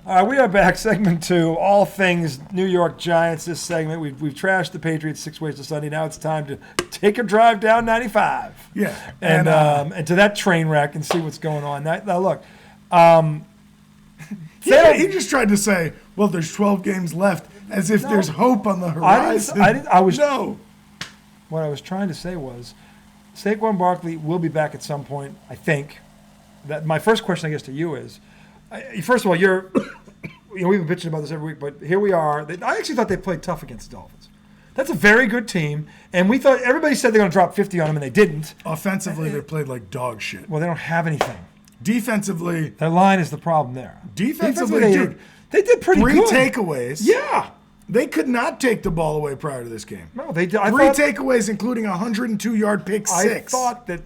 All right, we are back. Segment 2, all things New York Giants. This segment, we've trashed the Patriots 6 ways to Sunday. Now it's time to take a drive down 95. Yeah. And to that train wreck and see what's going on. Now look. He just tried to say, well, there's 12 games left, as if there's hope on the horizon. No. What I was trying to say was, Saquon Barkley will be back at some point, I think. My first question, I guess, to you is, first of all, we've been bitching about this every week, but here we are. I actually thought they played tough against the Dolphins. That's a very good team, and we thought everybody said they're going to drop 50 on them, and they didn't. Offensively, they played like dog shit. Well, they don't have anything. Defensively, their line is the problem there. Defensively, they did pretty good. 3 takeaways. Yeah. They could not take the ball away prior to this game. No, they did. 3 takeaways, including a 102-yard pick six. I thought that,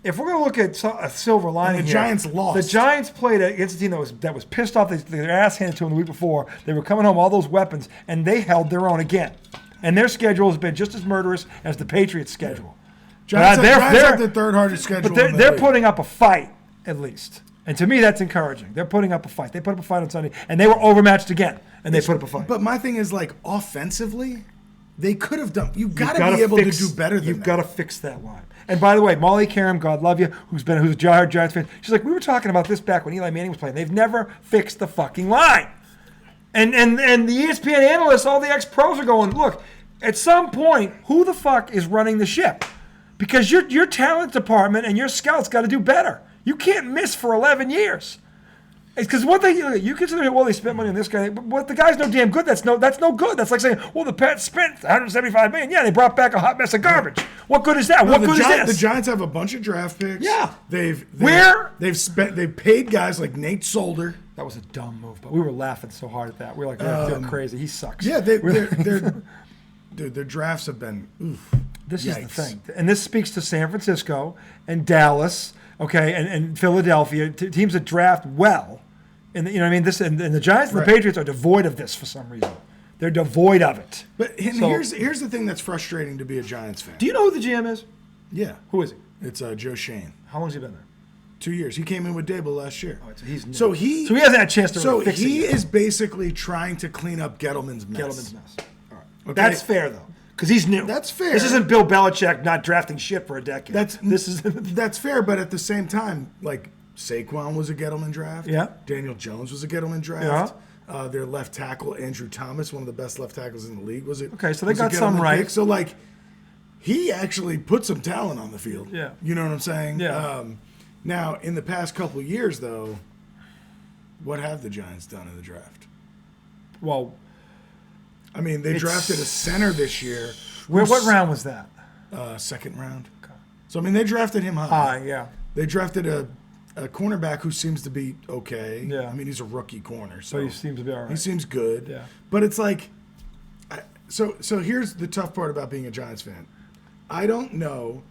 if we're going to look at a silver lining and the Giants lost. The Giants played against a team that was pissed off. Their ass handed to them the week before. They were coming home, all those weapons, and they held their own again. And their schedule has been just as murderous as the Patriots' schedule. Giants have the third hardest schedule. But they're putting up a fight, at least. And to me, that's encouraging. They're putting up a fight. They put up a fight on Sunday, and they were overmatched again, and they put up a fight. But my thing is, offensively, they could have done. You've got to be able to do better than that. You've got to fix that line. And by the way, Molly Karam, God love you, who's a diehard Giants fan, she's like, we were talking about this back when Eli Manning was playing. They've never fixed the fucking line. And the ESPN analysts, all the ex-pros are going, look, at some point, who the fuck is running the ship? Because your talent department and your scouts got to do better. You can't miss for 11 years. Because one thing you consider, well, they spent money on this guy, but the guy's no damn good. That's no good. That's like saying, well, the Pats spent $175 million. Yeah, they brought back a hot mess of garbage. What good is that? What good is this? The Giants have a bunch of draft picks. Yeah, they've paid guys like Nate Solder. That was a dumb move, but we were laughing so hard at that. We were like, they're crazy. He sucks. Yeah, dude, their drafts have been. Oof, this is the thing, and this speaks to San Francisco and Dallas. Okay, and Philadelphia, teams that draft well, and you know what I mean. This and the Giants and the Patriots are devoid of this for some reason. They're devoid of it. But here's the thing that's frustrating to be a Giants fan. Do you know who the GM is? Yeah. Who is he? It's Joe Shane. How long has he been there? 2 years. He came in with Dable last year. Oh, so he's new. So he hasn't had a chance to fix it. So he is basically trying to clean up Gettleman's mess. All right. Okay? That's fair though. Because he's new. That's fair. This isn't Bill Belichick not drafting shit for a decade. That's fair, but at the same time, Saquon was a Gettleman draft. Yeah. Daniel Jones was a Gettleman draft. Yeah. Their left tackle, Andrew Thomas, one of the best left tackles in the league, was it? Okay, so they got some right. Pick. So he actually put some talent on the field. Yeah. You know what I'm saying? Yeah. Now, in the past couple of years, though, what have the Giants done in the draft? Well, I mean, they drafted a center this year. What round was that? Second round. Okay. So, I mean, they drafted him high. High, yeah. They drafted a cornerback who seems to be okay. Yeah. I mean, he's a rookie corner. So he seems to be all right. He seems good. Yeah. But it's so here's the tough part about being a Giants fan. I don't know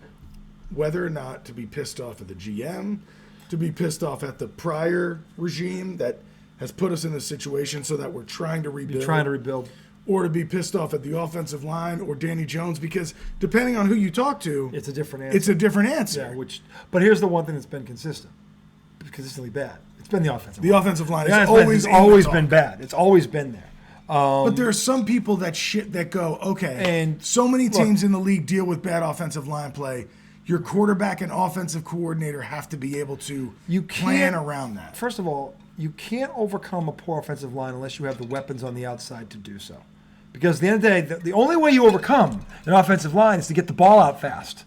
whether or not to be pissed off at the GM, to be pissed off at the prior regime that has put us in this situation so that we're trying to rebuild. Or to be pissed off at the offensive line or Danny Jones, because depending on who you talk to, it's a different answer. Yeah, but here's the one thing that's been consistently bad. It's been the offensive line. The offensive line has always been bad. It's always been there. But there are some people that go, okay, and so many teams in the league deal with bad offensive line play. Your quarterback and offensive coordinator have to be able to plan around that. First of all, you can't overcome a poor offensive line unless you have the weapons on the outside to do so. Because at the end of the day, the only way you overcome an offensive line is to get the ball out fast.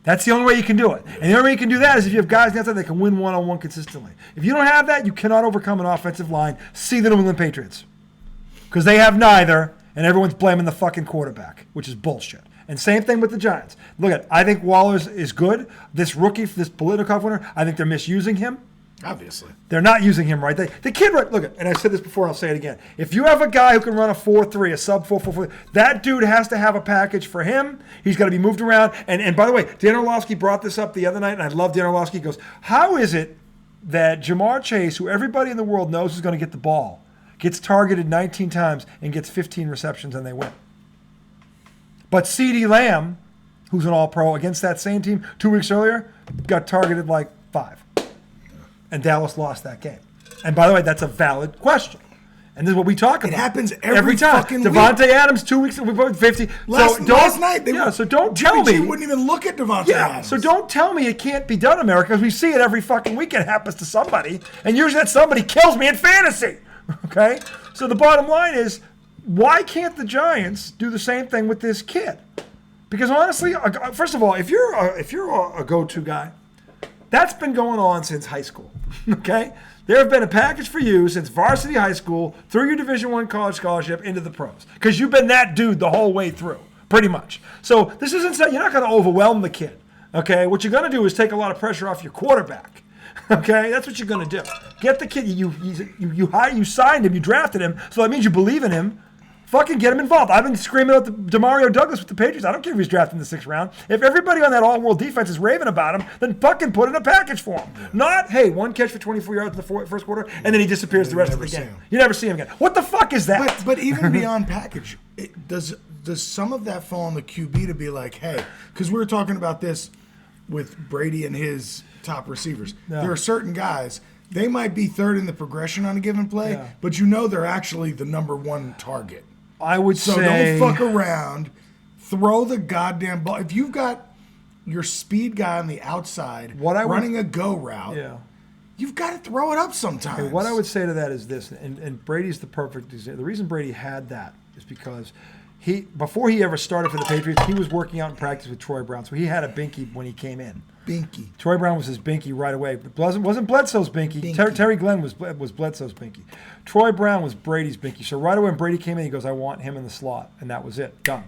That's the only way you can do it. And the only way you can do that is if you have guys on the outside that can win one-on-one consistently. If you don't have that, you cannot overcome an offensive line. See the New England Patriots. Because they have neither, and everyone's blaming the fucking quarterback, which is bullshit. And same thing with the Giants. Look, I think Waller's is good. This rookie, this Politico winner, I think they're misusing him. Obviously. They're not using him right. The kid, look, and I said this before, I'll say it again. If you have a guy who can run a 4.3, a sub 4.4, that dude has to have a package for him. He's got to be moved around. And by the way, Dan Orlovsky brought this up the other night, and I love Dan Orlovsky. He goes, how is it that Jamar Chase, who everybody in the world knows is going to get the ball, gets targeted 19 times and gets 15 receptions and they win? But CeeDee Lamb, who's an all-pro against that same team 2 weeks earlier, got targeted like 5. And Dallas lost that game. And by the way, that's a valid question. And this is what we talk about. It happens every time. fucking Devontae week. Adams, 2 weeks ago, we put 50. Last night, so don't tell Jimmy G me. wouldn't even look at Devontae Adams. So don't tell me it can't be done, America, because we see it every fucking week. It happens to somebody, and usually that somebody kills me in fantasy. Okay? So the bottom line is, why can't the Giants do the same thing with this kid? Because honestly, first of all, if you're a go-to guy, that's been going on since high school. Okay? There have been a package for you since varsity high school, through your Division I college scholarship into the pros. Because you've been that dude the whole way through, pretty much. So this isn't, you're not going to overwhelm the kid. Okay? What you're going to do is take a lot of pressure off your quarterback. Okay? That's what you're going to do. Get the kid, you signed him, you drafted him, so that means you believe in him. Fucking get him involved. I've been screaming out DeMario Douglas with the Patriots. I don't care if he's drafted in the 6th round. If everybody on that all-world defense is raving about him, then fucking put in a package for him. Yeah. Not, hey, one catch for 24 yards in the first quarter, and then he disappears the rest of the game. You never see him again. What the fuck is that? But even beyond package, does some of that fall on the QB to be like, hey, because we were talking about this with Brady and his top receivers. Yeah. There are certain guys, they might be third in the progression on a given play, but you know they're actually the number one target. I would say... So don't fuck around. Throw the goddamn ball. If you've got your speed guy on the outside running a go route, you've got to throw it up sometimes. Okay, what I would say to that is this, and Brady's the perfect example. The reason Brady had that is because before he ever started for the Patriots, he was working out in practice with Troy Brown, so he had a binky when he came in. Binky. Troy Brown was his binky right away. It wasn't Bledsoe's binky. Terry Glenn was Bledsoe's binky. Troy Brown was Brady's binky. So right away when Brady came in, he goes, I want him in the slot. And that was it. Done.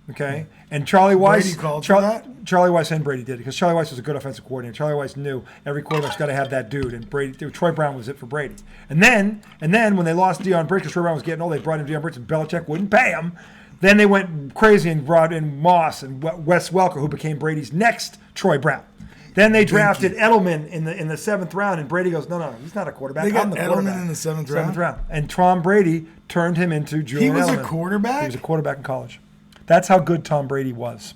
Okay? And Charlie Weiss... Brady called for that? Charlie Weiss and Brady did, because Charlie Weiss was a good offensive coordinator. Charlie Weiss knew every quarterback's got to have that dude, and Troy Brown was it for Brady. And then when they lost Deion Briggs, because Troy Brown was getting old, they brought in Deion Briggs, and Belichick wouldn't pay him. Then they went crazy and brought in Moss and Wes Welker, who became Brady's next Troy Brown. Then they drafted Edelman in the 7th round, and Brady goes, no, he's not a quarterback. They got I'm the Edelman quarterback. In the 7th round? And Tom Brady turned him into Julian Edelman. He was a quarterback? He was a quarterback in college. That's how good Tom Brady was.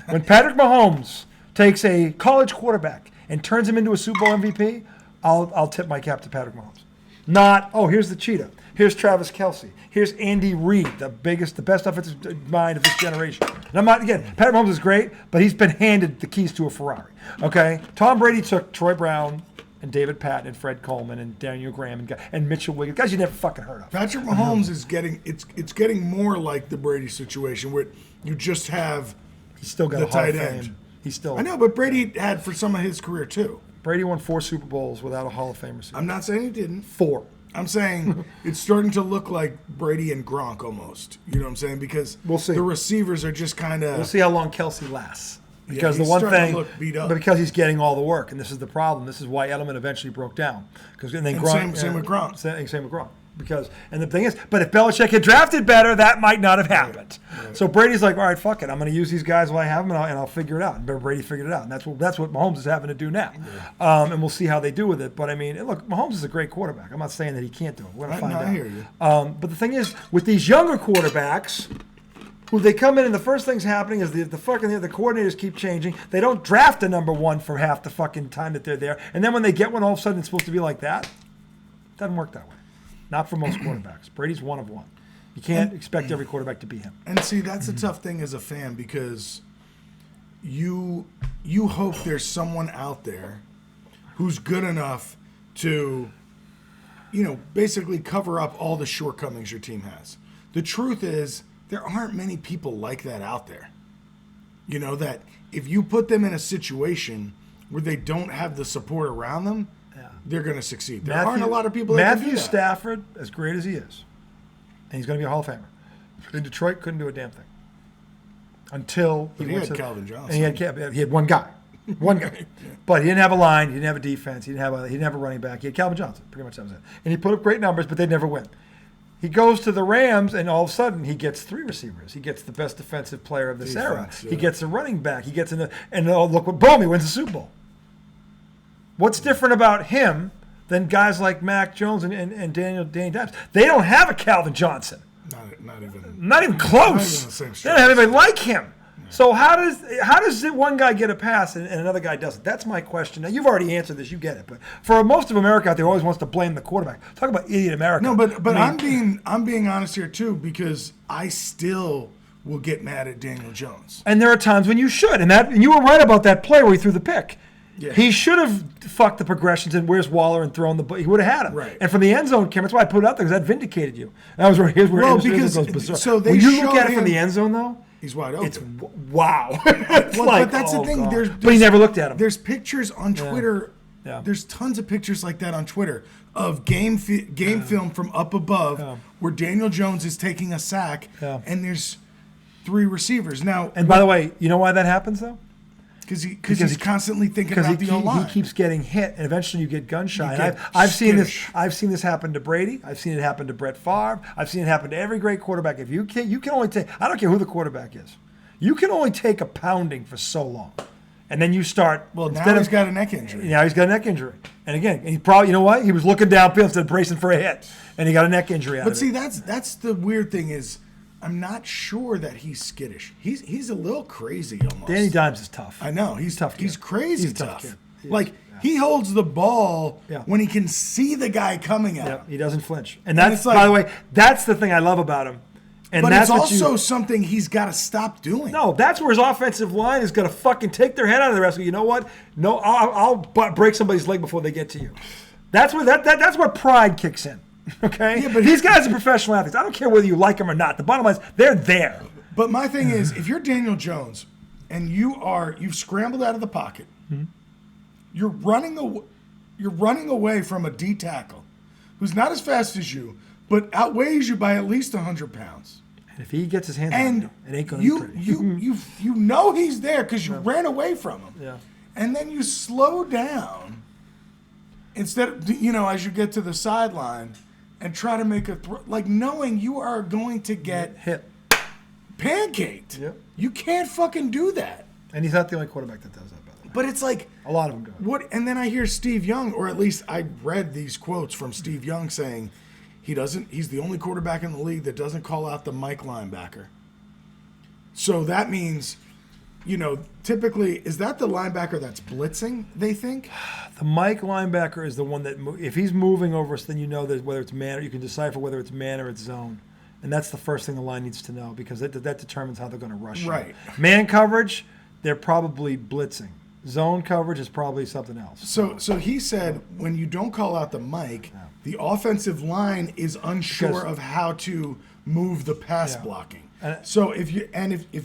When Patrick Mahomes takes a college quarterback and turns him into a Super Bowl MVP, I'll tip my cap to Patrick Mahomes. Not, here's the cheetah. Here's Travis Kelce. Here's Andy Reid, the best offensive mind of this generation. And I'm not, again, Patrick Mahomes is great, but he's been handed the keys to a Ferrari. Okay? Tom Brady took Troy Brown and David Patton and Fred Coleman and Daniel Graham and Mitchell Wiggins, guys you never fucking heard of. Patrick Mahomes is getting more like the Brady situation where you just have he's still got the a Hall tight of end. Fame. He's still. I know, but Brady had for some of his career too. Brady won 4 Super Bowls without a Hall of Fame receiver. I'm not saying he didn't. 4. I'm saying it's starting to look like Brady and Gronk almost. You know what I'm saying? Because we'll see. The receivers are just kind of... We'll see how long Kelce lasts. Because the one thing, to look beat up. But because he's getting all the work, and this is the problem. This is why Edelman eventually broke down. Same with Gronk. Same with Gronk. And the thing is, but if Belichick had drafted better, that might not have happened. Right. So Brady's like, all right, fuck it. I'm going to use these guys while I have them, and I'll figure it out. And Brady figured it out. And that's what Mahomes is having to do now. Yeah. And we'll see how they do with it. But, I mean, look, Mahomes is a great quarterback. I'm not saying that he can't do it. We're going to find out. I hear you. But the thing is, with these younger quarterbacks, who they come in and the first thing's happening is the coordinators keep changing. They don't draft a number 1 for half the fucking time that they're there. And then when they get one, all of a sudden it's supposed to be like that. It doesn't work that way. Not for most quarterbacks. Brady's one of one. You can't expect every quarterback to be him. And see, that's a tough thing as a fan because you hope there's someone out there who's good enough to, basically cover up all the shortcomings your team has. The truth is, there aren't many people like that out there. That if you put them in a situation where they don't have the support around them, they're going to succeed. There aren't a lot of people that can do that. Matthew Stafford, as great as he is, and he's going to be a Hall of Famer, in Detroit couldn't do a damn thing. Until he had Calvin Johnson. And he had one guy. One guy. Yeah. But he didn't have a line, he didn't have a defense, he didn't have a running back. He had Calvin Johnson. Pretty much that was it. And he put up great numbers, but they'd never win. He goes to the Rams, and all of a sudden, he gets 3 receivers. He gets the best defensive player of this era. Yeah. He gets a running back. He gets boom, he wins the Super Bowl. What's different about him than guys like Mac Jones and Danny Dimes? They don't have a Calvin Johnson. Not even close. Not even the same. They don't have anybody like him. So how does one guy get a pass and another guy doesn't? That's my question. Now you've already answered this. You get it. But for most of America out there, always wants to blame the quarterback. Talk about idiot America. No, but I mean, I'm being honest here too, because I still will get mad at Daniel Jones. And there are times when you should, and you were right about that play where he threw the pick. Yeah. He should have fucked the progressions and where's Waller and thrown the ball. He would have had him. Right. And from the end zone, Cam, that's why I put it out there because that vindicated you. That was here's where Well, it because goes berserk. so they when you look showed at it from him- the end zone, though, He's wide open. it's wow. It's Well, like, but that's oh, the thing. God. But he never looked at him. There's pictures on Twitter. Yeah. There's tons of pictures like that on Twitter of game film from up above where Daniel Jones is taking a sack, and there's 3 receivers. Now, And by the way, you know why that happens though? because he's constantly thinking Because about the O-line. he keeps getting hit, and eventually you get gun shy. You And get I've seen this. skittish. I've seen this happen to Brady. I've seen it happen to Brett Favre. I've seen it happen to every great quarterback. If you can only take. I don't care who the quarterback is. You can only take a pounding for so long, and then you start. Well, now he's got a neck injury. Now he's got a neck injury, and again, he probably, you know what? He was looking downfield instead of bracing for a hit, and he got a neck injury out But of see, it. that's the weird thing is, I'm not sure that he's skittish. He's a little crazy almost. Danny Dimes is tough. I know he's tough kid. He's crazy He's a tough tough. kid. He is, Like he holds the ball Yeah. when he can see the guy coming at him. Yep, he doesn't flinch, and that's it's like- by the way, that's the thing I love about him. And But that's it's what also something he's got to stop doing. No, that's where his offensive line is going to fucking take their head out of the rest. You know what? No, I'll break somebody's leg before they get to you. That's where that's where pride kicks in. Okay, Yeah, but these guys are professional athletes. I don't care whether you like them or not. The bottom line is they're there. But my thing is, if you're Daniel Jones and you've scrambled out of the pocket, you're running away from a D tackle who's not as fast as you, but outweighs you by at least 100 pounds. And if he gets his hands on And you, it ain't going to be pretty. you know he's there because you ran away from him. Yeah. And then you slow down instead of, as you get to the sideline and try to make a throw, like knowing you are going to get Hit. pancaked. Yep. You can't fucking do that. And he's not the only quarterback that does that, by the way. But it's like, A lot of them do. what? And then I hear Steve Young, or at least I read these quotes from Steve Young saying he's the only quarterback in the league that doesn't call out the Mike linebacker. So that means, typically, is that the linebacker that's blitzing, they think? The Mike linebacker is the one that, if he's moving over us, then you know that whether it's man, or you can decipher whether it's man or it's zone. And that's the first thing the line needs to know because that determines how they're going to rush you. Right. Man coverage, they're probably blitzing. Zone coverage is probably something else. So he said when you don't call out the Mike, the offensive line is unsure Because- of how to move the pass Yeah. blocking. And- So if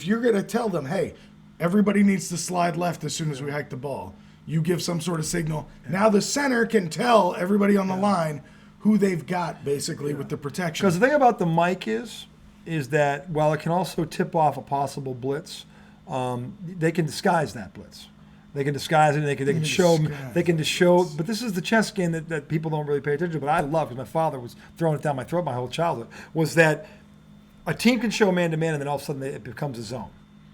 you're going to tell them, hey, everybody needs to slide left as soon as we hike the ball, you give some sort of signal. Now the center can tell everybody on the line who they've got basically with the protection. Because the thing about the Mike is that while it can also tip off a possible blitz, they can disguise that blitz. They can disguise it. And they can show. They can just show. But this is the chess game that people don't really pay attention to. But I love because my father was throwing it down my throat my whole childhood. Was that a team can show man to man and then all of a sudden it becomes a zone.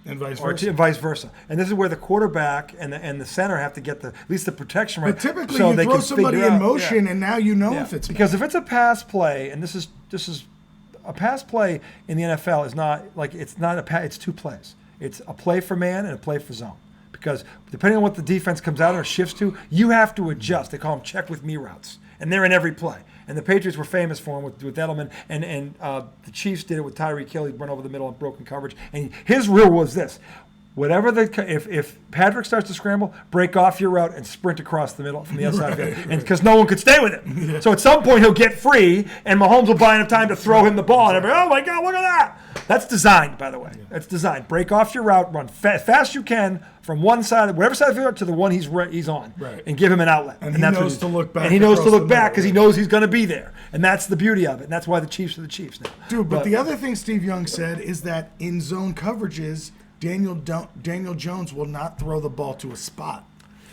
And vice Or versa. vice versa, and this is where the quarterback and the center have to get at least the protection right. But typically so you they throw can somebody figure in out- motion yeah. and now you know Yeah, if it's because if it's a pass play, and this is a pass play in the NFL is not like it's not a pass, it's 2 plays. It's a play for man and a play for zone. Because depending on what the defense comes out or shifts to, you have to adjust. They call them check with me routes, and they're in every play. And the Patriots were famous for them with Edelman, and the Chiefs did it with Tyreek Hill. He'd run over the middle and broken coverage. And his rule was this: whatever if Patrick starts to scramble, break off your route and sprint across the middle from the outside of it, and because no one could stay with him. Yeah. So at some point he'll get free, and Mahomes will buy enough time to throw him the ball, and everybody, oh my God, look at that! That's designed, by the way. That's designed. Break off your route, run fast you can from one side, whatever side of the field, to the one he's on, right. and give him an outlet. And he that's knows to look back. And he knows to across look the back because middle, he knows he's going to be there, and that's the beauty of it. And that's why the Chiefs are the Chiefs now. Dude, but the other thing Steve Young said is that in zone coverages, Daniel Jones will not throw the ball to a spot.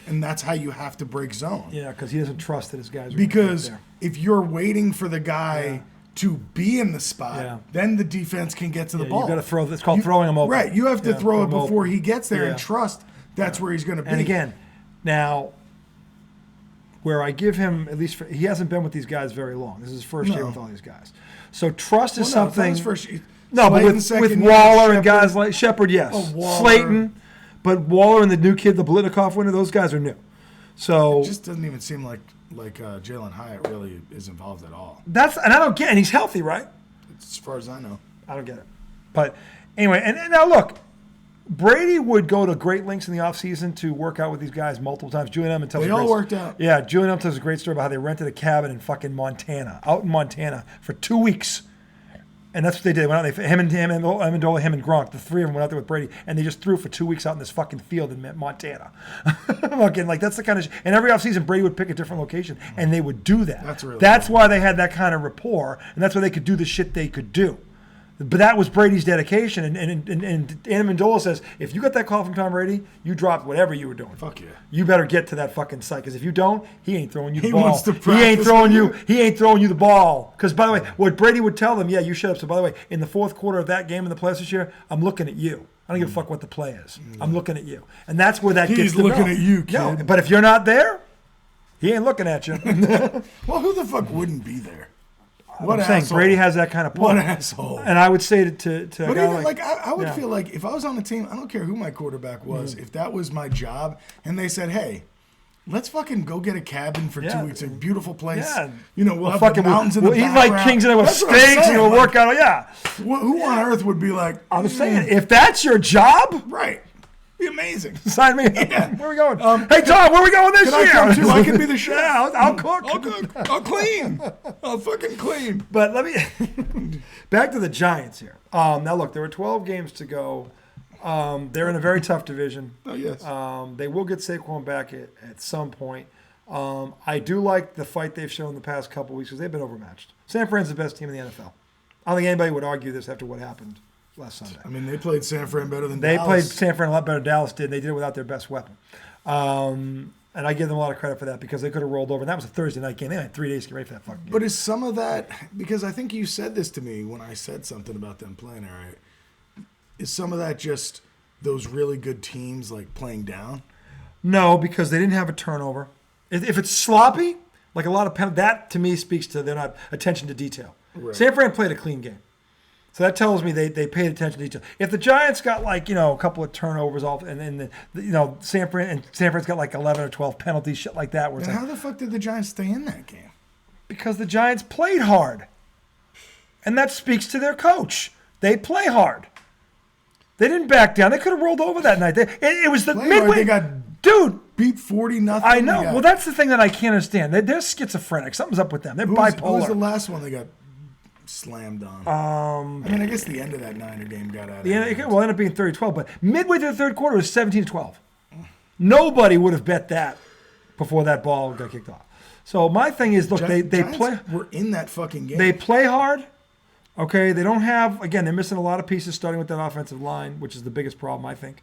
And that's how you have to break zone. Yeah, because he doesn't trust that his guys are Because there. if you're waiting for the guy to be in the spot, then the defense can get to the ball. You got to throw. It's called throwing him open. Right, you have to throw it before open. he gets there and trust that's where he's going to be. And again, now where I give him, at least he hasn't been with these guys very long. This is his first year with all these guys. So trust is something. No, but with Waller and guys like Shepard, yes. Slayton, but Waller and the new kid, the Blitnikoff winner, those guys are new. So it just doesn't even seem like Jalen Hyatt really is involved at all. And I don't get, and he's healthy, right? As far as I know. I don't get it. But anyway, and now look, Brady would go to great lengths in the offseason to work out with these guys multiple times. Julian Edelman tells They all worked out. Yeah, Julian Edelman tells a great story about how they rented a cabin in fucking Montana, out in Montana for 2 weeks. And that's what they did. Went out, him and Amendola, him and Gronk, the three of them went out there with Brady, and they just threw for 2 weeks out in this fucking field in Montana. Fucking, like, that's the kind of and every offseason, Brady would pick a different location, and they would do that. That's why they had that kind of rapport, and that's why they could do the shit they could do. But that was Brady's dedication, and Amendola says, if you got that call from Tom Brady, you dropped whatever you were doing. Fuck yeah. You better get to that fucking site, because if you don't, he ain't throwing you the He ball. wants to He ain't throwing practice you the ball. Because, by the way, what Brady would tell them, yeah, you shut up. So, by the way, in the fourth quarter of that game in the playoffs this year, I'm looking at you. I don't give a fuck what the play is. I'm looking at you. And that's where that gets He's looking at you, kid. No, but if you're not there, he ain't looking at you. Well, who the fuck wouldn't be there? What I'm saying, Brady has that kind of pull. What asshole. And I would say to but a guy even, like I would feel like if I was on the team, I don't care who my quarterback was, if that was my job, and they said, hey, let's fucking go get a cabin for 2 weeks, a beautiful place. Yeah. You know, we'll have the mountains in the background. We'll eat like kings and with steaks and we'll work out. Yeah. Who on earth would be like, I'm saying, if that's your job. Right. Be amazing. Sign me up. Yeah. Where are we going? Hey, Tom, where are we going this year? I come too? I can be the chef. Yeah, I'll cook. I'll clean. I'll fucking clean. But let me back to the Giants here. Now, look, there were 12 games to go. They're in a very tough division. Oh, yes. They will get Saquon back at some point. I do like the fight they've shown the past couple weeks because they've been overmatched. San Fran's the best team in the NFL. I don't think anybody would argue this after what happened last Sunday. I mean, they played San Fran better than Dallas. They played San Fran a lot better than Dallas did. They did it without their best weapon. And I give them a lot of credit for that because they could have rolled over. And that was a Thursday night game. They had 3 days to get ready for that fucking game. But is some of that, because I think you said this to me when I said something about them playing all right, is some of that just those really good teams like playing down? No, because they didn't have a turnover. If it's sloppy, like a lot of that to me speaks to they're not attention to detail. Right. San Fran played a clean game. So that tells me they paid attention to detail. If the Giants got like, a couple of turnovers off and then San Fran's got like 11 or 12 penalties, shit like that. Then how the fuck did the Giants stay in that game? Because the Giants played hard. And that speaks to their coach. They play hard. They didn't back down. They could have rolled over that night. It was the midway. They got beat 40-0. I know. Well, that's the thing that I can't understand. They're schizophrenic. Something's up with them. They're bipolar. Who was the last one they got slammed on? I guess the end of that Niner game got out of hand. It will end up being 30-12, but midway through the third quarter it was 17-12. Nobody would have bet that before that ball got kicked off. So my thing is, look, they play. We're in that fucking game. They play hard. Okay, they don't have, again, they're missing a lot of pieces starting with that offensive line, which is the biggest problem, I think.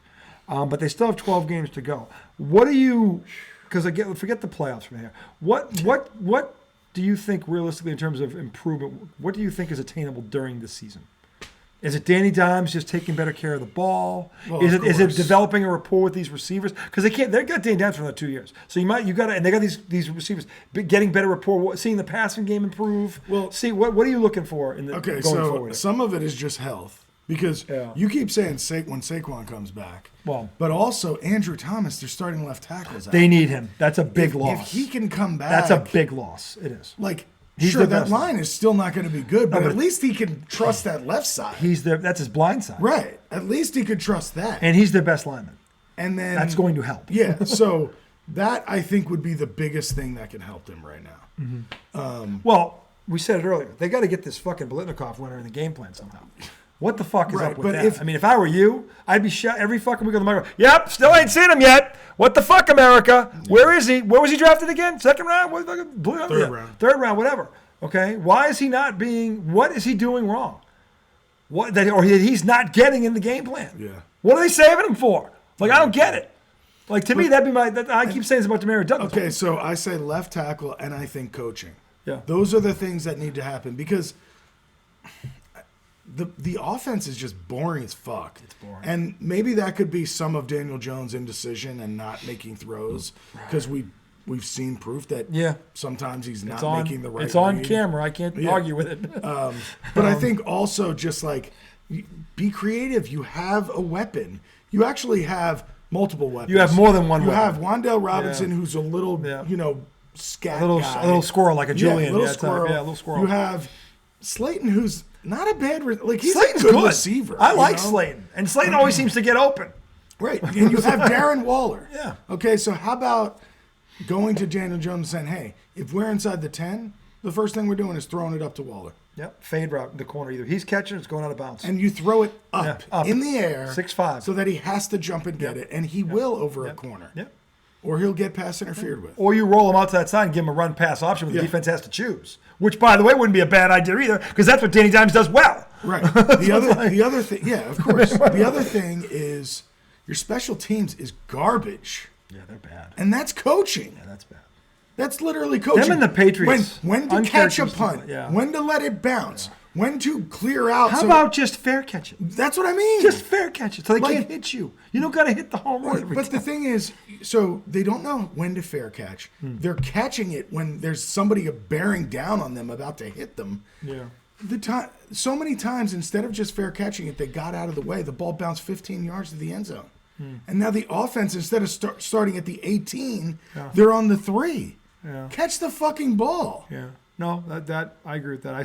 But they still have 12 games to go. What do you, because again, forget the playoffs from here. What do you think realistically in terms of improvement, what do you think is attainable during this season? Is it Danny Dimes just taking better care of the ball? Well, is it developing a rapport with these receivers? Because they've got Danny Dimes for another 2 years. So you got to, and they got these receivers getting better rapport, seeing the passing game improve. Well, see what are you looking for in the going forward? Some of it is just health. Because you keep saying when Saquon comes back. Well, but also Andrew Thomas, their starting left tackles out. They need him. That's a big loss. If he can come back. That's a big loss. It is. Like, sure, that line is still not going to be good, but at least he can trust that left side. That's his blind side. Right. At least he could trust that. And he's their best lineman. And then that's going to help. Yeah. So that I think would be the biggest thing that can help them right now. Mm-hmm. Well, we said it earlier. They got to get this fucking Blitnikoff winner in the game plan somehow. What the fuck is up with that? If I were you, I'd be shot every fucking week on the microphone. Yep, still ain't seen him yet. What the fuck, America? Where is he? Where was he drafted again? Second round? Third round, whatever. Okay? Why is he not what is he doing wrong? He's not getting in the game plan. Yeah. What are they saving him for? Like, I don't get it. Like, to me, that'd be I keep saying this about Demary Douglas. Okay, so I say left tackle and I think coaching. Yeah. Those are the things that need to happen because the offense is just boring as fuck. It's boring. And maybe that could be some of Daniel Jones' indecision and not making throws because we've seen proof that sometimes he's not making the right It's on read. camera. I can't argue with it. But I think also just like be creative. You have a weapon. You actually have multiple weapons. You have more than one You weapon. have Wandale Robinson, who's a little, scat guy. A little squirrel like a Julian. A little squirrel. A little squirrel. You have Slayton, who's not a bad he's Slayton's a good receiver. I like Slayton. And Slayton always seems to get open. Right. And you have Darren Waller. Yeah. Okay, so how about going to Daniel Jones and saying, hey, if we're inside the 10, the first thing we're doing is throwing it up to Waller. Yep. Fade route in the corner. Either he's catching or it's going out of bounds. And you throw it up in the air. 6'5". So that he has to jump and get it. And he will over a corner. Yep. Or he'll get pass interfered with. Or you roll him out to that side and give him a run pass option where the defense has to choose. Which, by the way, wouldn't be a bad idea either, because that's what Danny Dimes does well. Right. The other thing, of course. The other thing is your special teams is garbage. Yeah, they're bad. And that's coaching. Yeah, that's bad. That's literally coaching. Them and the Patriots. When to catch a punt. When to let it bounce. When to clear out. How about just fair catch it? That's what I mean. Just fair catch it so they can't hit you. You don't got to hit the home run every But time. the thing is, so they don't know when to fair catch. They're catching it when there's somebody bearing down on them about to hit them. Yeah. So many times, instead of just fair catching it, they got out of the way. The ball bounced 15 yards to the end zone. And now the offense, instead of starting at the 18, they're on the 3. Yeah. Catch the fucking ball. Yeah. No, that I agree with that. I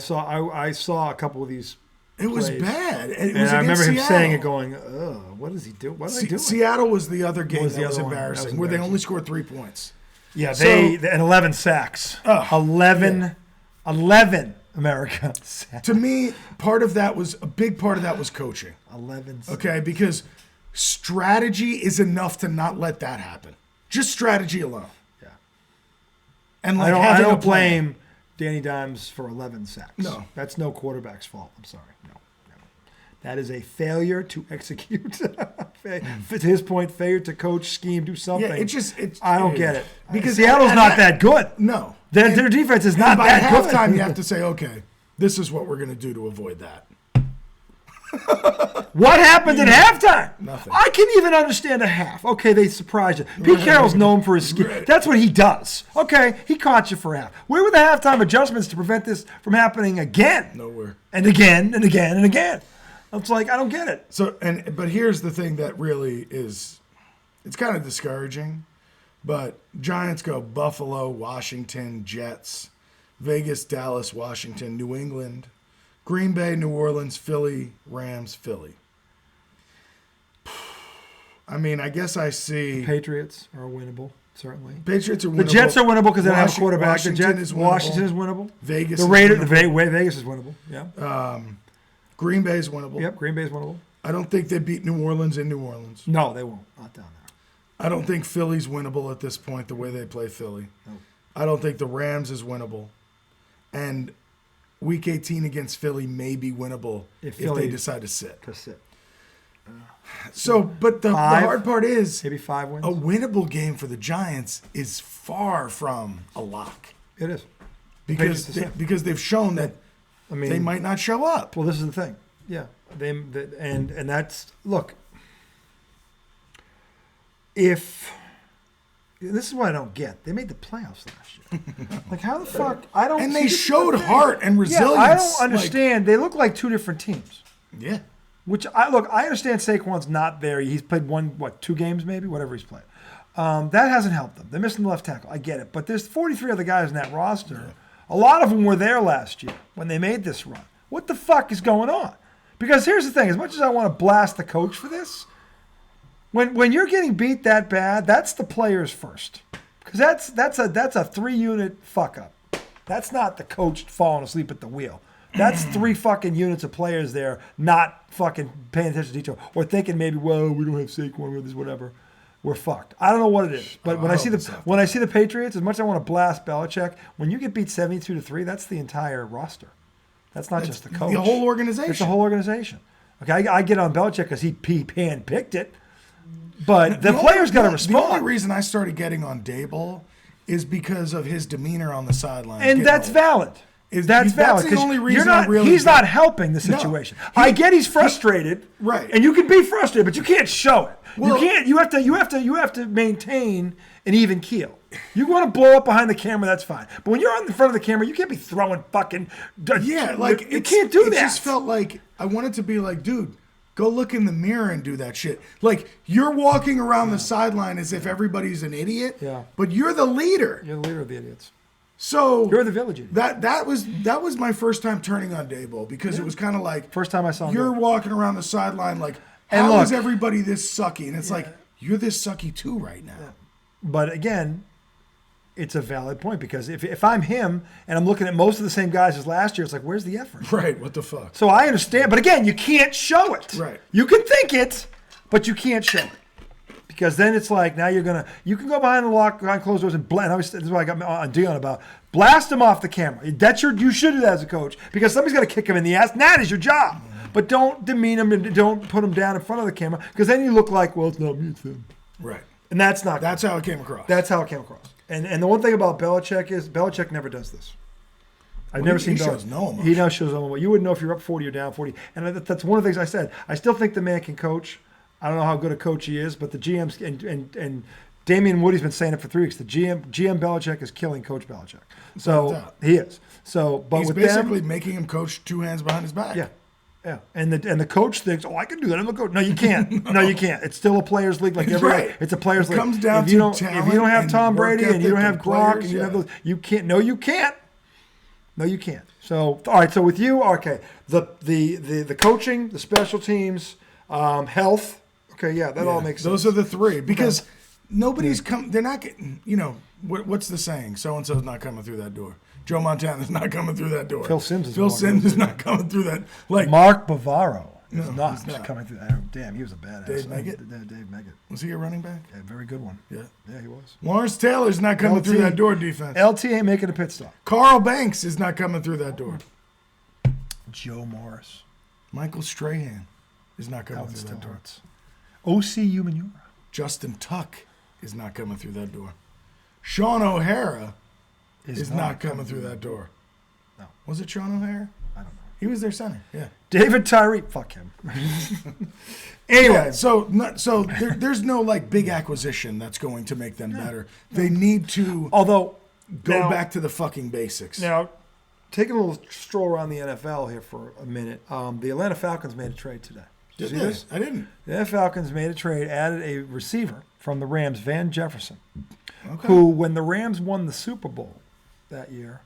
saw a couple of these. It was plays. bad. And I remember him saying it, going, "Ugh, what is he doing? What are they doing?" Seattle was the other game that was embarrassing, embarrassing, where they only scored 3 points. Yeah, and 11 sacks. 11 America sacks. To me, a big part of that was coaching. 11 sacks. Okay, because strategy is enough to not let that happen. Just strategy alone. Yeah. And I don't blame Danny Dimes for 11 sacks. No. That's no quarterback's fault. I'm sorry. No. That is a failure to execute. To his point, failure to coach, scheme, do something. Yeah, I don't get it. Because Seattle's not that good. No. Their defense is not that good. By halftime, you have to say, okay, this is what we're going to do to avoid that. What happened at halftime? Nothing. I can even understand a half. Okay, they surprised you. Pete Carroll's known for his scheme. That's what he does. Okay, he caught you for a half. Where were the halftime adjustments to prevent this from happening again? Nowhere. And again and again and again. It's like, I don't get it. But here's the thing that really is, it's kind of discouraging. But Giants go Buffalo, Washington, Jets, Vegas, Dallas, Washington, New England, Green Bay, New Orleans, Philly, Rams, Philly. I mean, I guess I see... Patriots are winnable, certainly. Patriots are winnable. The Jets are winnable because they don't have a quarterback. Washington is winnable. Washington is winnable. Vegas Vegas is winnable. Yeah. Green Bay is winnable. Yep, Green Bay is winnable. I don't think they beat New Orleans in New Orleans. No, they won't. Not down there. I don't think Philly's winnable at this point, the way they play Philly. No. I don't think the Rams is winnable. And Week 18 against Philly may be winnable if they decide to sit. But the hard part is maybe 5 wins. A winnable game for the Giants is far from a lock. It is. Because they've shown that they might not show up. Well, this is the thing. Yeah. And that's, look, this is what I don't get. They made the playoffs last year. Like, how the fuck? I don't. And they showed heart and resilience. Yeah, I don't understand. They look like 2 different teams. Yeah. Which I understand. Saquon's not there. He's played 2 games maybe, whatever he's played. That hasn't helped them. They're missing the left tackle. I get it, but there's 43 other guys in that roster. Yeah. A lot of them were there last year when they made this run. What the fuck is going on? Because here's the thing: as much as I want to blast the coach for this. When you're getting beat that bad, that's the players first, because that's a 3-unit fuck up. That's not the coach falling asleep at the wheel. That's 3 fucking units of players there not fucking paying attention to detail or thinking maybe, well, we don't have Saquon with this, whatever. We're fucked. I don't know what it is, but when I see the Patriots, as much as I want to blast Belichick, when you get beat 72-3, that's the entire roster. That's not just the coach. The whole organization. It's the whole organization. Okay, I get on Belichick because he hand-picked it. But the players got to respond. The only reason I started getting on Daboll is because of his demeanor on the sideline. And that's valid. That's valid. That's the only reason he's not helping the situation. No, I get he's frustrated. Right. And you can be frustrated, but you can't show it. Well, you can't. You have to maintain an even keel. You want to blow up behind the camera, that's fine. But when you're on the front of the camera, you can't be throwing fucking. Yeah, like you can't do that. It just felt like I wanted to be like, dude, go look in the mirror and do that shit. Like you're walking around the sideline as if everybody's an idiot. Yeah. But you're the leader. You're the leader of the idiots. So You're the village idiot. That was my first time turning on Daboll because it was kind of like First time I saw him. you're walking around the sideline like, And how look- is everybody this sucky? And it's like you're this sucky too right now. But again, it's a valid point because if I'm him and I'm looking at most of the same guys as last year, it's like, where's the effort? Right? What the fuck? So I understand, but again, you can't show it. Right. You can think it, but you can't show it. Because then it's like, now you can go behind the lock, behind closed doors and blast. This is what I got on Dion about. Blast him off the camera. You should do that as a coach because somebody's got to kick him in the ass. And that is your job. But don't demean him and don't put him down in front of the camera because then you look like, well, it's not me, it's him. Right. And that's not. That's how it came across. That's how it came across. And the one thing about Belichick is Belichick never does this. I've never seen he Belichick. shows no emotion. He now shows no emotion. You wouldn't know if you're up 40 or down 40. And that's one of the things I said. I still think the man can coach. I don't know how good a coach he is, but the GM's and Damian Woody's been saying it for 3 weeks. The GM Belichick is killing Coach Belichick. So he is. So, but He's with basically them, making him coach 2 hands behind his back. yeah. Yeah, and the coach thinks, oh, I can do that. I'm the coach. No, you can't. No, you can't. It's still a players' league, like every. Right. It's a players' It league. comes down if you to don't, talent if you don't have and Tom work Brady and you don't ethic have and Gronk players, and you have yeah. those, you can't. No, you can't. No, you can't. So, all right. So with you, okay, the coaching, the special teams, health. Okay, yeah, that all makes sense. Those are the 3 because nobody's come. They're not getting. You know what's the saying? So and so's not coming through that door. Joe Montana's not coming through that door. Phil Simms is not coming through that. Like Mark Bavaro is No, not, he's not. coming through that. Damn, he was a badass. Dave Meggett? Dave Meggett. Was he a running back? Yeah, very good one. Yeah. Yeah, he was. Lawrence Taylor's not coming through that door. Defense. LT ain't making a pit stop. Carl Banks is not coming through that door. Joe Morris. Michael Strahan is not coming That one's through that door. darts. O.C. Umanura. Justin Tuck is not coming through that door. Sean O'Hara is not coming through that door. No. Was it Sean O'Hara? I don't know. He was their center. Yeah. David Tyree. Fuck him. Anyway. Yeah, so there's no like big acquisition that's going to make them better. They need to Although, go back to the fucking basics. Now, taking a little stroll around the NFL here for a minute. The Atlanta Falcons made a trade today. Did you see this? I didn't. The Atlanta Falcons made a trade, added a receiver from the Rams, Van Jefferson, Okay. who, when the Rams won the Super Bowl that year,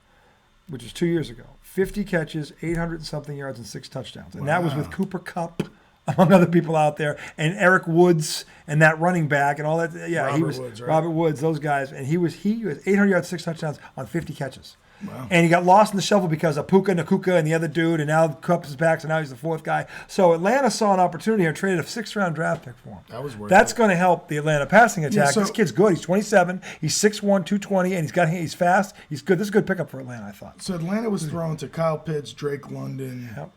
which was 2 years ago, 50 catches, 800 and something yards, and 6 touchdowns. And that was with Cooper Kupp, among other people out there, and Eric Woods and that running back and all that. Yeah, he was Woods, right? Robert Woods, those guys. And he was 800 yards, 6 touchdowns on 50 catches. Wow. And he got lost in the shuffle because of Puka Nakuka and the other dude, and now Kupp is back, so now he's the 4th guy. So Atlanta saw an opportunity and traded a 6th-round draft pick for him. That was worth That's it. going to help the Atlanta passing attack. Yeah, so- This kid's good. He's 27. He's 6'1", 220, and he's fast. He's good. This is a good pickup for Atlanta, I thought. So Atlanta was thrown to Kyle Pitts, Drake London. Yep.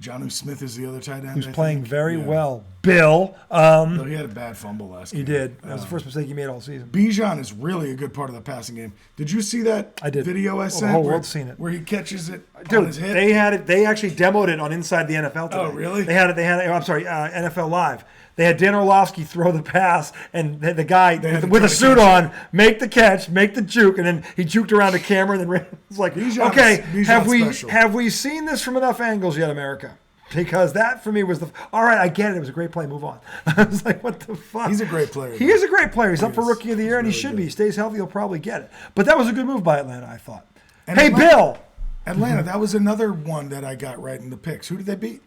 Jonnu Smith is the other tight end. Who's I playing think. very Yeah. well. Bill. No, he had a bad fumble last game. He did. That was the first mistake he made all season. Bijan is really a good part of the passing game. Did you see that I did. video I Well, sent? the whole where- world's seen it. Where he catches it on Dude, his hip? they had it. They actually demoed it on Inside the NFL today. Oh, really? They had it. I'm sorry, NFL Live. They had Dan Orlovsky throw the pass, and the guy had to with try a to suit catch on make the catch, make the juke, and then he juked around the camera and then ran. It's like, Bijan's- okay, Bijan's special. have we seen this from enough angles yet, America? Because that for me was all right. I get it. It was a great play. Move on. I was like, what the fuck? He's a great player. He is a great player. He's up for is. Rookie of the Year, and he He's should really be. good. He stays healthy, he'll probably get it. But that was a good move by Atlanta, I thought. And Hey, Atlanta- Bill. Atlanta, that was another one that I got right in the picks. Who did they beat?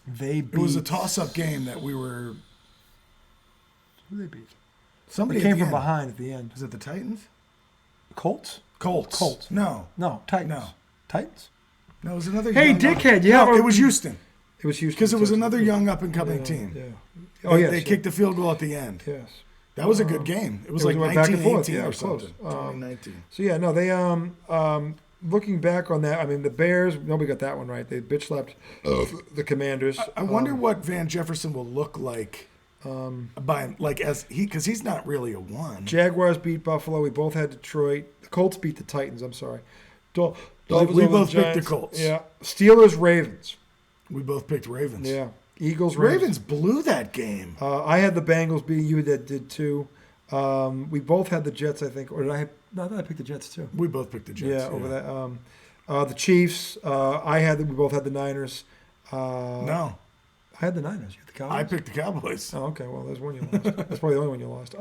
They beat. It was a toss-up game that we were. Who they beat? Somebody They came at the from end. behind at the end. Was it the Titans? Colts? Colts. No, No, Titans. No. Titans? no, it was another. Hey, young dickhead, No, it was Houston It was Houston. because it was Texans. another young up-and-coming team. Yeah. Oh, yes. They kicked a field goal at the end. Yes. That was a good game. It was It like went back and forth. 1918 Yeah, it or was close. something. 2019. So, yeah, no, they, looking back on that, I mean, the Bears, nobody got that one right. They bitch slapped the Commanders. I wonder what Van Jefferson will look like because he's not really a one. Jaguars beat Buffalo. We both had Detroit. The Colts beat the Titans. I'm sorry. We Dolphins over both picked the Giants. Colts. Yeah. Steelers, Ravens. We both picked Ravens. Yeah. Eagles, Ravens blew that game. I had the Bengals beating you. That did too. We both had the Jets, I think. Or did I have? No, I thought I picked the Jets too. We both picked the Jets. Yeah, over that. The Chiefs. We both had the Niners. No. I had the Niners. You had the Cowboys? I picked the Cowboys. Oh, okay. Well, there's one you lost. That's probably the only one you lost.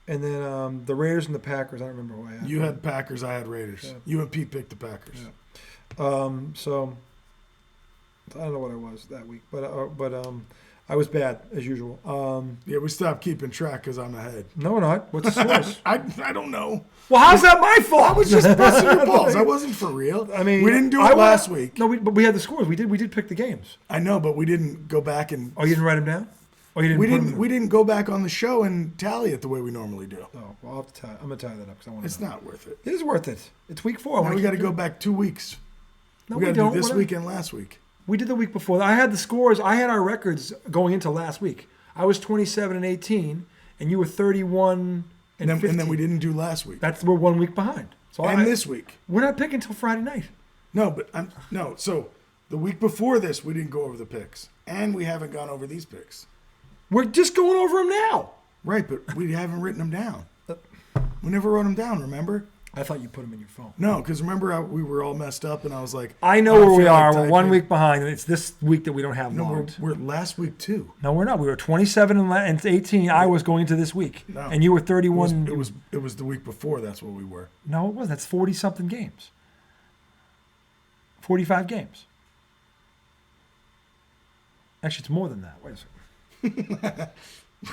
And then the Raiders and the Packers. I don't remember who I had. You had Packers. I had Raiders. Yeah. You and Pete picked the Packers. Yeah. So I don't know what I was that week, but I was bad as usual. Yeah, we stopped keeping track because I'm ahead. No, we're not. What's the source? I don't know. Well, how's that my fault? I was just busting your balls. I wasn't for real. I mean, we didn't do it last week. No, but we had the scores. We did pick the games. I know, but we didn't go back and. Oh, you didn't write them down? Oh, you didn't. We didn't go back on the show and tally it the way we normally do. Oh, well, I'll have to tie. I'm gonna tie that up because I want to. It's not worth it. It is worth it. It's week 4. Now we got to go back 2 weeks. No, we got to don't. do this week and last week. We did the week before. I had the scores. I had our records going into last week. I was 27-18, and you were 31 and 15. And then we didn't do last week. We're 1 week behind. So this week. We're not picking until Friday night. No, but So the week before this, we didn't go over the picks, and we haven't gone over these picks. We're just going over them now. Right, but we haven't written them down. We never wrote them down. Remember? I thought you put them in your phone. No, because remember we were all messed up, and I was like, I know where we are. We're 1 week behind, and it's this week that we don't have No, logged. we're last week too. No, we're not. We were 27 and 18. I was going into this week, No. and you were 31. It was the week before. That's what we were. No, it wasn't. That's 40-something games. 45 games. Actually, it's more than that. Wait a second.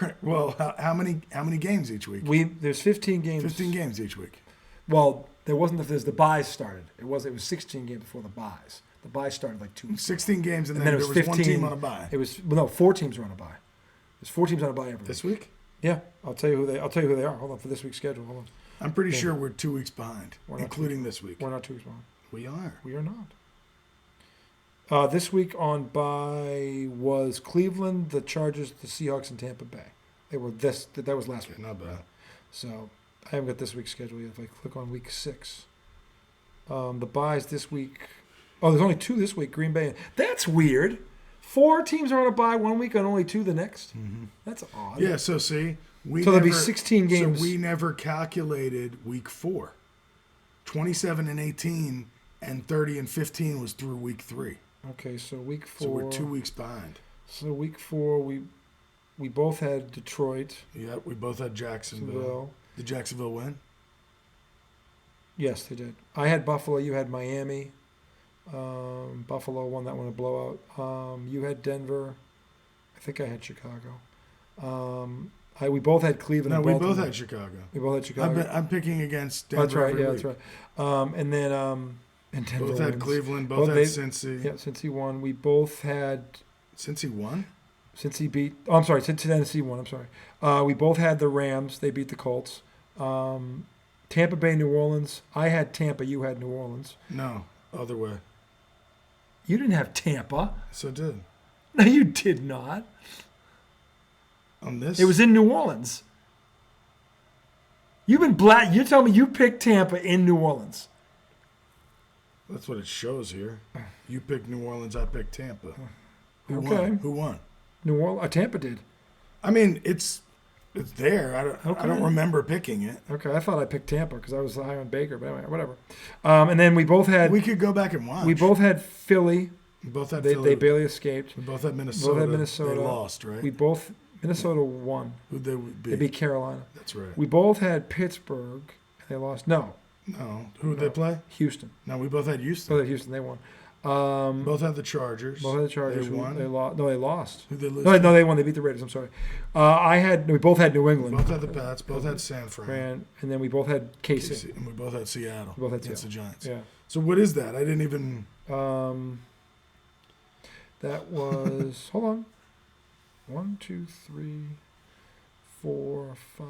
Right. Well, how many games each week? There's 15 games. 15 games each week. Well, there wasn't. There's the buys started. It was 16 games before the buys. The buys started like 2 weeks. 16 games, and then it there was was 15. one team on a bye. It was 4 teams were on a bye. There's 4 teams on a bye every This week. week? Yeah, I'll tell you who they are. Hold on for this week's schedule. Hold on. I'm pretty sure we're 2 weeks behind, We're not including this week. We're not 2 weeks behind. We are. We are not. This week on bye was Cleveland, the Chargers, the Seahawks, and Tampa Bay. They were this. That was last week. Not bad. So I haven't got this week's schedule yet. If I click on week 6, the buys this week. Oh, there's only 2 this week. Green Bay. That's weird. 4 teams are on a bye 1 week and only 2 the next. Mm-hmm. That's odd. Yeah. So see, there'll be 16 games. So we never calculated week 4. 27-18 and 30-15 was through week 3. Okay, so week 4. So we're 2 weeks behind. So week 4, we both had Detroit. Yeah, we both had Jacksonville. Did Jacksonville win? Yes, they did. I had Buffalo. You had Miami. Buffalo won that one a blowout. You had Denver. I think I had Chicago. We both had Cleveland. No, and we Baltimore. both had Chicago. We both had Chicago. I'm picking against Denver. That's right. every Yeah, week. that's right. And then and Denver Both had wins. Cleveland. Both had Cincy. Yeah, Cincy won. We both had. Cincy won? Cincy beat. Oh, I'm sorry. Tennessee won. I'm sorry. We both had the Rams. They beat the Colts. Tampa Bay, New Orleans. I had Tampa. You had New Orleans. No, other way. You didn't have Tampa. So it did. No, you did not. On this? It was in New Orleans. You've been black. You tell me you picked Tampa in New Orleans. That's what it shows here. You picked New Orleans. I picked Tampa. Who Okay. won? Who won? New Orleans. Tampa did. I mean, it's there. I don't remember picking it. Okay, I thought I picked Tampa because I was high on Baker, but anyway, whatever. And then we both had. We could go back and watch. We both had Philly. We both had They Philly. barely escaped. We both had Minnesota. Both had Minnesota. They lost, right? Minnesota won. Who'd they beat? They beat Carolina. That's right. We both had Pittsburgh. They lost. No, Who'd they play? Houston. No, we both had Houston. Both had Houston. They won. Both had the Chargers. Both had the Chargers. They won. They lost. No, they lost. Who'd they lose? No, they won. They beat the Raiders. I'm sorry. We both had New England. Both had the Pats. Both had San Fran. And then we both had KC. And we both had Seattle. We both had against Seattle. the Giants. Yeah. So what is that? I didn't even. That was. Hold on. 1, 2, 3, 4, 5,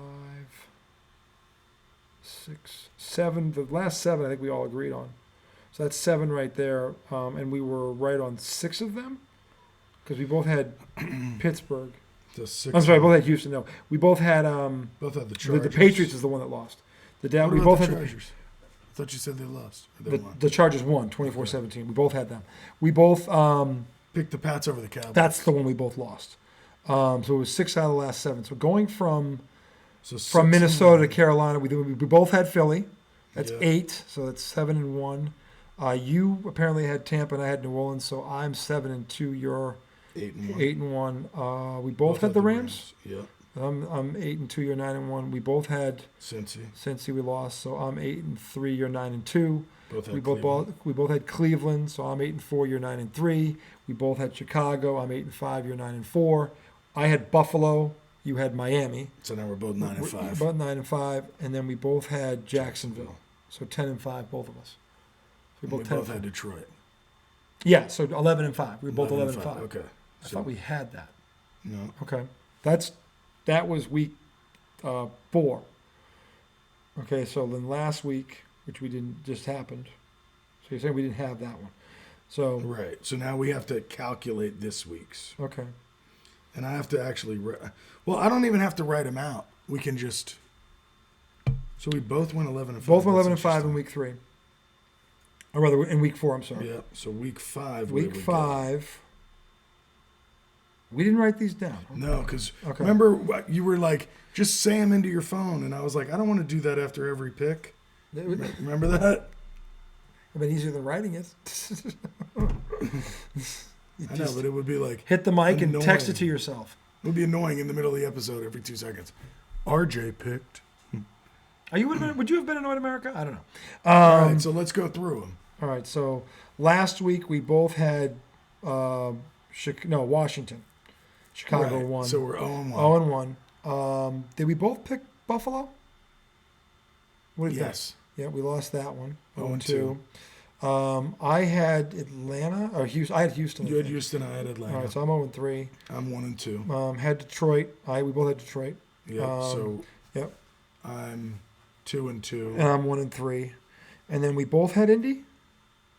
6, 7. The last 7, I think we all agreed on. So that's 7 right there, and we were right on 6 of them because we both had Pittsburgh. The 6. I'm sorry, both had Houston. No, we both had both had the Chargers. The Patriots is the one that lost. What We about both the had Chargers. I thought you said they lost. Or they won. the Chargers won 24-17. We both had them. We both picked the Pats over the Cowboys. That's the one we both lost. So it was 6 out of the last 7. So going from So Minnesota to Carolina, we both had Philly. That's Yeah. 8. So that's 7-1. You apparently had Tampa, and I had New Orleans. So I'm 7-2. You're 8-1. 8-1. We both had the Rams. Yeah. I'm 8-2. You're 9-1. We both had Cincy. We lost. So I'm 8-3. You're 9-2. Both had We Cleveland. both had Cleveland. So I'm 8-4. You're 9-3. We both had Chicago. I'm 8-5. You're 9-4. I had Buffalo. You had Miami. So now we're both 9-5. Both 9-5, and then we both had Jacksonville. So 10-5, both of us. We both had Detroit. Yeah, so 11-5. We were both 11-5. Okay. I thought we had that. No. Okay, that was week 4. Okay, so then last week, which we didn't just happened. So you're saying we didn't have that one. So Right. So now we have to calculate this week's. okay. And I have to actually, I don't even have to write them out. We can just. So we both went 11-5. Both 11-5 in week 3. Or rather, in week 4. I'm sorry. Yeah. So week 5. Week 5. We didn't write these down. No, because Okay. remember you were like, just say them into your phone, and I was like, I don't want to do that after every pick. It would Remember that? have been easier than writing it. I know, but it would be like Hit the mic annoying. and text it to yourself. It would be annoying in the middle of the episode every 2 seconds. RJ picked. Would you have been annoyed America? I don't know. All right, so let's go through them. All right, so last week we both had Washington. Chicago Right, won. So we're 0-1. 0-1. Did we both pick Buffalo? What did you Yes. think? Yeah, we lost that one. 0-2. I had Atlanta or Houston. I had Houston. You had Houston, I had All Atlanta. right, so I'm 0-3. I'm 1-2. Had Detroit. We both had Detroit. Yep. So Yep. I'm 2-2. And I'm 1-3. And then we both had Indy.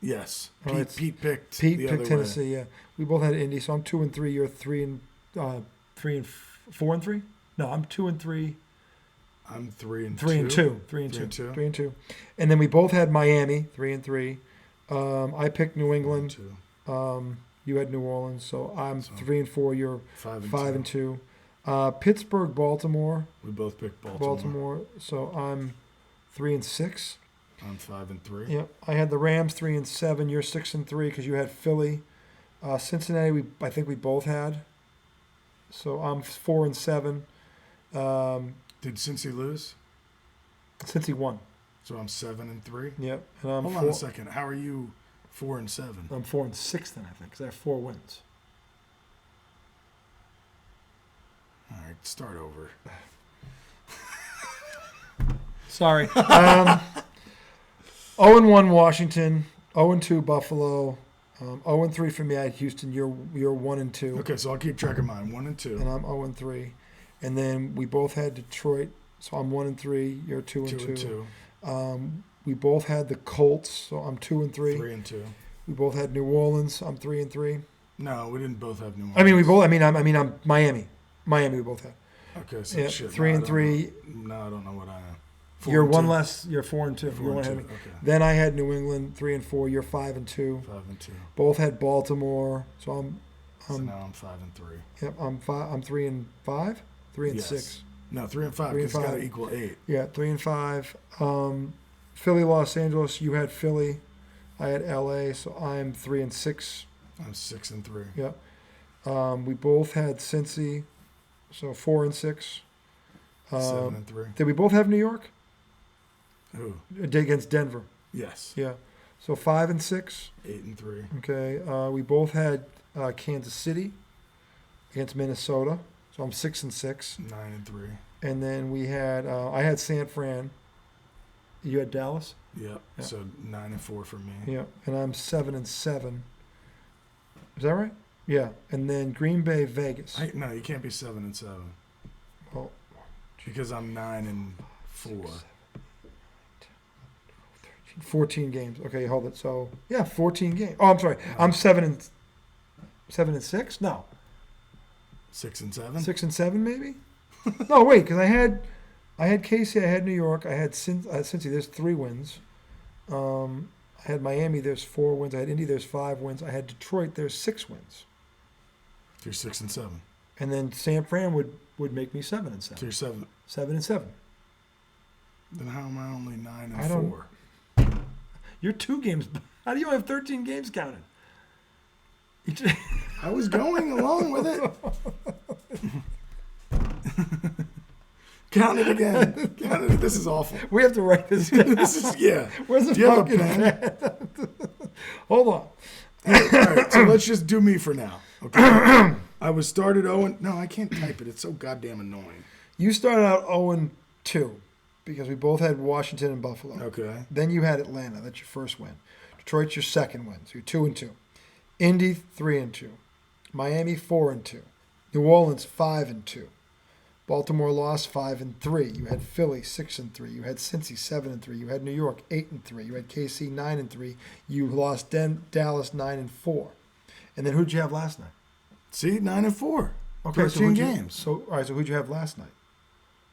Yes. All right. Pete picked Pete the picked other Tennessee. way. Yeah, we both had Indy. So I'm 2-3. You're 4-3. No, I'm 2-3. I'm 3-2. 3-2. 3-2. And then we both had Miami. 3-3. I picked New England. 2. You had New Orleans. So I'm 3-4. You're 5-2. 5-2. Pittsburgh, Baltimore. We both picked Baltimore. So I'm 3-6. I'm 5-3. Yep. I had the Rams 3-7. You're 6-3 because you had Philly. Cincinnati, I think we both had. So I'm 4-7. Did Cincy lose? Cincy won. So I'm 7-3. Yep. And I'm Hold on a second. How are you 4-7? I'm 4-6 then, I think, because I have 4 wins. All right, start over. Sorry. 0-1 Washington. 0-2 Buffalo. 0-3 for me. I had Houston. You're 1-2. Okay, so I'll keep track of mine. 1-2. And I'm 0-3. And then we both had Detroit. So I'm 1-3. You're 2-2. 2-2. We both had the Colts. So I'm 2-3. 3-2. We both had New Orleans. I'm 3-3. No, we didn't both have New Orleans. I mean, we both. I'm Miami. Miami. We both had. Okay, so Yeah, shit. 3-3. No, I don't know what I am. You're 4-2. one less. You're 4-2. You're 1 ahead of me. Okay. Then I had New England 3-4. You're 5-2. 5-2. Both had Baltimore. So I'm. So now I'm 5-3. Yep. I'm 3-5. 3-6. Yes. No, 3-5 3 and because it's got to 5. equal 8. Yeah, 3-5. Philly, Los Angeles. You had Philly. I had LA. So I'm 3-6. I'm 6-3. Yep. We both had Cincy. So 4-6. 7-3. Did we both have New York? Who? Against Denver. Yes. Yeah. So 5-6. 8-3. Okay. We both had Kansas City against Minnesota. So I'm 6-6. 9-3. And then we had I had San Fran. You had Dallas. Yep. Yeah. So 9-4 for me. Yeah. And I'm 7-7. Is that right? Yeah. And then Green Bay, Vegas. No, you can't be 7-7 Well, because I'm 9-4. 14 games. Okay, hold it. So yeah, 14 games. Oh, I'm sorry. I'm 7-6. No, 6-7. 6-7 maybe. No, wait, because I had Casey. I had New York. I had Cincy. There's 3 wins. I I had Miami, there's 4 wins. I had Indy, there's 5 wins. I had Detroit, there's 6 wins. So you're 6 and 7. And then San Fran would make me 7 and 7. So you're 7. 7 and 7. Then how am I only 9 I and don't- 4? You're 2 games. How do you have 13 games counted? I was going along with it. Count it again. Count it. This is awful. We have to write this down. This is, yeah. Where's the Do you have a fucking pen? pen? Hold on. All right, so let's just do me for now. Okay. I was started 0 no, I can't type it. It's so goddamn annoying. You started out 0-2 because we both had Washington and Buffalo. Okay. Then you had Atlanta. That's your first win. Detroit's your second win. So you're 2-2. Indy 3-2. Miami 4-2. New Orleans 5-2. Baltimore lost 5-3. You had Philly 6-3. You had Cincy 7-3. You had New York 8-3. You had KC 9-3. You lost Dallas 9-4. And then who'd you have last night? See, 9 and 4. Okay, 13 who'd games. So all right, so who'd you have last night?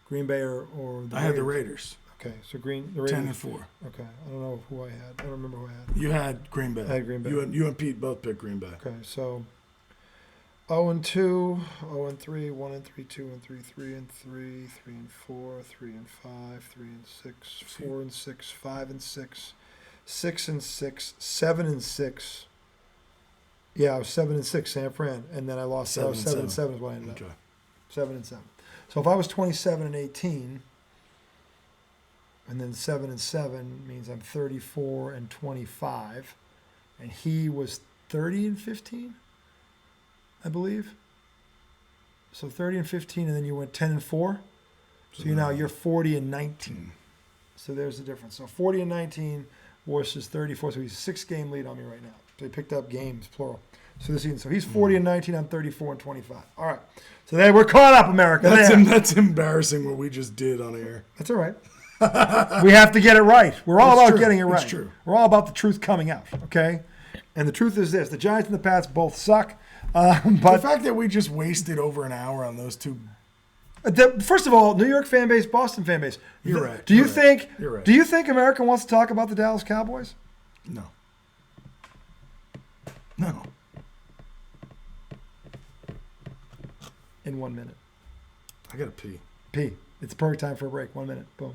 Green Bay or the I had the Raiders? Raiders. Okay, so the Raiders 10 and 4. Okay, I don't know who I had. I don't remember who I had. You had Green Bay. I had Green Bay. You and Pete both picked Green Bay. Okay, so 0-2, 0-3, 1-3, 2-3, 3-3, 3-4, 3-5, 3-6, 4-6, 5-6, 6-6, 7-6. Yeah, I was 7-6, San Fran, and then I lost. 7 I was 7-7 is what I ended Okay. up. 7-7. So if I was 27-18, and then 7-7 means I'm 34-25, and he was 30-15. I believe. So 30-15, and then you went 10-4. So you're 40-19. So there's the difference. So 40-19 versus 34. So he's a 6-game lead on me right now. So he picked up games, plural. So this season. So he's 40-19. I'm 34-25. All right. So there, we're caught up, America. That's embarrassing what we just did on air. That's all right. We have to get it right. We're all It's about true. getting it right. It's true. We're all about the truth coming out. Okay. And the truth is this: the Giants and the Pats both suck. The But fact that we just wasted over an hour on those two. first of all, New York fan base, Boston fan base. You're right. Do you You're right. think? You're right. Do you think America wants to talk about the Dallas Cowboys? No. No. In 1 minute. I gotta pee. P. It's perfect time for a break. 1 minute. Boom.